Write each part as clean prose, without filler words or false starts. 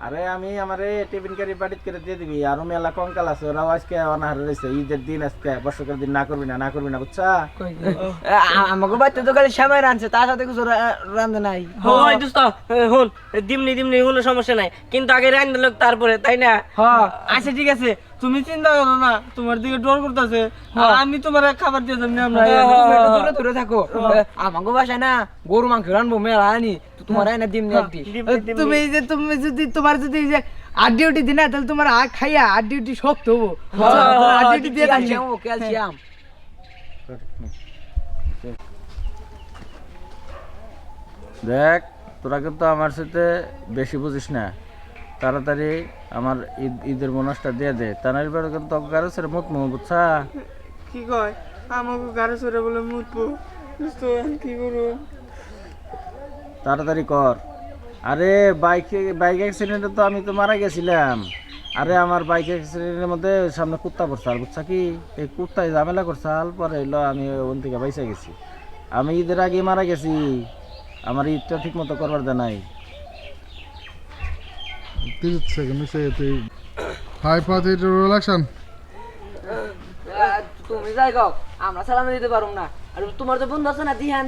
আরে আমি আমারে টিফিন কারি বাড়িত করে দিয়ে দিবি আর মেলা কঙ্কাল আছে ওরাও আজকে অনাহার রয়েছে ঈদের দিন আজকে বর্ষকের দিন না করবি না বুঝছা আমাকে বাচ্চা তো খালি সময় রাঁধছে তার সাথে কিছু রাঁধে নাই। হয় দোস্ত হুন দিমনি কোনো সমস্যা নাই কিন্তু আগে রান্ধে লোক তারপরে তাই না? হ্যাঁ আচ্ছা ঠিক আছে তুমি চিন্তা করো না তোমার দিকে ডর করতেছে আমি তোমার খাবার দিয়ে যাবো আমরা দূরে দূরে থাকো আমাকে বাসায় না গরু মাংস রানবো মেলা আনি তোমার না দিম তুমি যে তুমি যদি তোমার যদি যে আর ডিউটি দিন না তাহলে তোমার খাইয়া আর ডিউটি শক্ত হবো আর ডিউটি দিয়ে ক্যালসিয়াম। দেখ তোরা কিন্তু আমার সাথে বেশি বুঝিস না তাড়াতাড়ি আমার ঈদের বোনাসটা দিয়ে দে তা নাহলে পরে কিন্তু গাড়ি ছেড়ে মুখ বুঝছা কি কয় আমাকে গাড়ি সরে বলে মুতবো কি করবো তাড়াতাড়ি কর। আরে বাইক অ্যাক্সিডেন্টে তো আমি তো মারা গেছিলাম। আরে আমার বাইক অ্যাক্সিডেন্টের মধ্যে সামনে কুত্তা পড়ছাল বুঝছা কি এই কুত্তায় ঝামেলা করছাল পরে এলো আমি ওন থেকে বাইসা গেছি। আমি ঈদের আগে মারা গেছি আমার ঈদটা ঠিক মতো করবার দে নাই। 30 seconds say it. High party to relaxation. তুমি যাই গাও আমরা সালামে দিতে পারবো না আর তোমার যে বন্ধু আছে না দিহান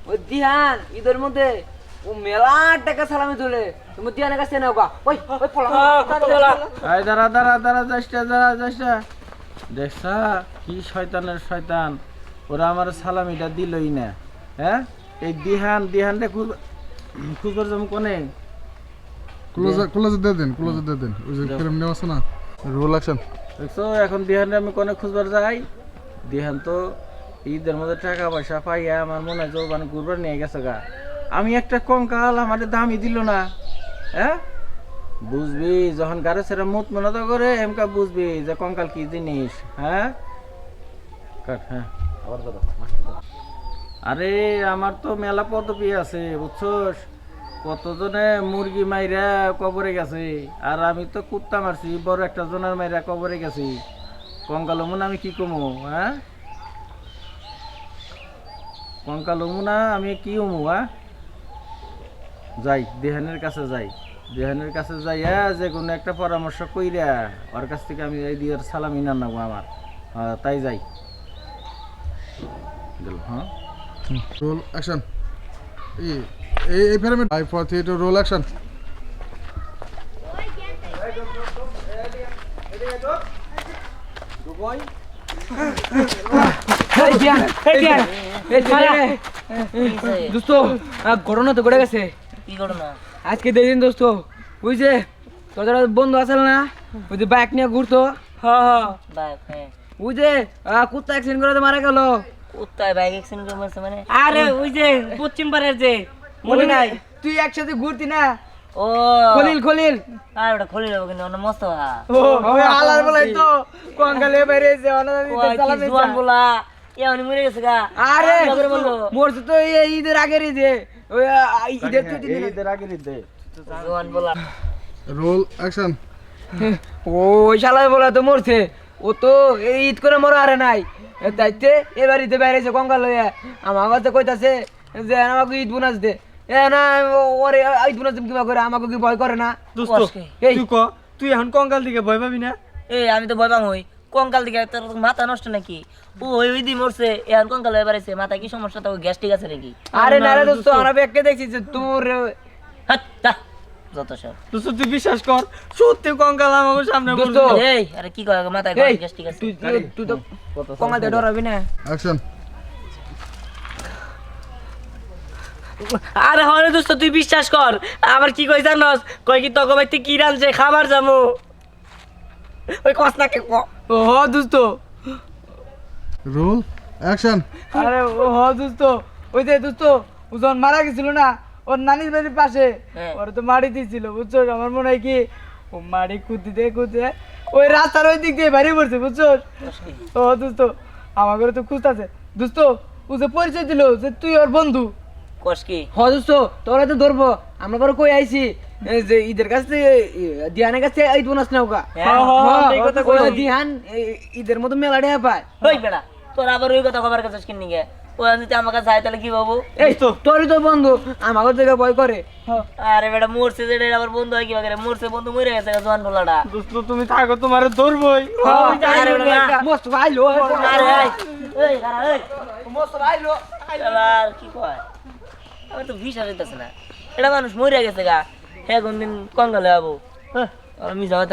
ওই দিহান ঈদের মধ্যে ও মেলা টাকা সালামে তোলে তুমি দিহানের কাছে নাও গা ওই ওই পলা আয় দাঁড়া যাসটা দেখছা কি শয়তানের শয়তান ওরা আমার সালামিটা দিলই না। হ্যাঁ এই দিহানটা খুঁজবার জন্য কোনে Close the dead. Is it film news na? Relaxation. দেখছো এখন দিহানে আমি কোনে খুঁজবার যাই দিহান তো ঈদের মধ্যে টাকা পয়সা পাইয়া আমার মনে হয় মানে ঘুরবার নিয়ে গেছে গা। আমি একটা কঙ্কাল আমাদের দামই দিল না। হ্যাঁ বুঝবি যখন গাড়ি ছেড়ে মুত মনত করে এমকা বুঝবি যে কঙ্কাল কি জিনিস। হ্যাঁ কাট হ্যাঁ আবার দাও আরে আমার তো মেলা পদবি আছে বুঝছোস কতজনে মুরগি মাইরা কবরে গেছে আর আমি তো কুত্তা মারছি বড় একটা জনের মাইরা কবরে গেছি কঙ্কালমু না আমি কি কমু? হ্যাঁ কঙ্কালমু না আমি কি হমু? হ্যাঁ যাই দেহানের কাছে যাইয়া যে কোনো একটা পরামর্শ কইরা ওর কাছ থেকে আমি এই দিয়ে সালামি না নেবো আমার তাই যাই হ্যাঁ Roll action. Hey pyramid. High party to roll action. দোস্ত ঘটনা তো ঘটে গেছে। কি করো না আজকে দেখদিন দোস্ত বুঝছে তোর যারা বন্ধু আসল না ওই যে বাইক নিয়ে ঘুরতো বাইক হ্যাঁ বুঝছে কুত্তা অ্যাক্সিডেন্ট করে মারা গেল। কোথায় বাইক অ্যাক্সিডেন্ট করে মারছে মানে? আরে ওই যে পশ্চিম পাড়ের যে মনে নাই তুই একসাথে ঘুরতি না ও খলিল আর ওটা খুলে দেবো কিন্তু অন্য মস্ত ওই আলার বলাই তো কঙ্কালে বাইরে যে জোয়ান বলা এ উনি মরে গেছে গা। আরে করে বললো মরছে তো এই ঈদের আগের যে ওই ঈদের তুই ঈদের আগে ঈদে জোয়ান বলা Roll action. ওই শালা বলা তো মরছে ও তো এই ঈদ করে মরা আরে নাই দাইতে এবার ঈদে বাইরেছে কঙ্কাল হয়ে আমার কাছে কইতাছে যে আমাকে ঈদ বোনাস দে এ না ওরে ঈদ বোনাস কিবা করে আমাকে কি ভয় করে না? এই তুই এখন কঙ্কাল দিকে ভয় পাবি না? এই আমি তো ভয় পাম হই কঙ্কাল দিকে তোর মাথা নষ্ট নাকি? ও ওই দি মরছে এখন কঙ্কাল হয়ে বাড়াইছে মাথা কি সমস্যা? তো গ্যাস ঠিক আছে নাকি? আরে না রে দোস্ত আমরা ব্যাগকে দেখছি যে তোর হাট যা যত সব দোস্ত তুই বিশ্বাস কর সত্যি কঙ্কাল আমাকে সামনে দোস্ত বলছে। এই আরে কি কয় মাথায় এই গ্যাস ঠিক আছে? তুই তো কঙ্কাল দিয়ে ডরাবি না? Action. আরে হরে দোস্ত তুই বিশ্বাস কর আবার কি কই জানোস কই কি তক বাইতে কি রানছে খাবার জামু ওই কস না কে ও দোস্ত Roll action. আরে ও দোস্ত ওই যে দোস্ত ও যখন মারা গেছিল না ওর নানির বাড়ির পাশে হ্যাঁ। ওরা তো মাটি দিয়েছিল বুঝছো আমার মনে হয় কি ও মাটি খুঁজতে ওই রাস্তার ওই দিক দিয়ে বাইরে পড়ছে বুঝছো ও দোস্ত আমার ঘরে তো খুঁজতেছে দোস্ত ও যে পরিচয় দিল যে তুই ওর বন্ধু কস কি হ দোস্ত তোরা তো ধরবো আমরা পরে কই আইছি এই যে ঈদের কাছে দিহানের কাছে ঈদ বোনাস নাও গা এই কথা কই দিহান ঈদের মতো মেলা ডেয়া পায় ওই বেড়া তোর আবার ওই কথা খবর কাছে কিন নিগে ও যদি আমার কাছে যায় তাহলে কি পাবো? এই তো তোরই তো বন্ধু আমাকে থেকে ভয় করে আরে বেটা মরছে যেটা এটা আমার বন্ধু হয় কি করে? মরছে বন্ধু মরে গেছে জোয়ান পোলাটা। দোস্ত তুমি থাকো তোমারে ধরবই আরে বেটা না। মস্ত ভাইলো আরে এই খারা এই মস্ত ভাইলো আর কি কয়? আমার তো বিশ্বাস হইতাছে না। এটা মানুষ মরে গেছে গা, হ্যাঁ কোনদিন কঙ্গালে যাবো। আমি যাওয়া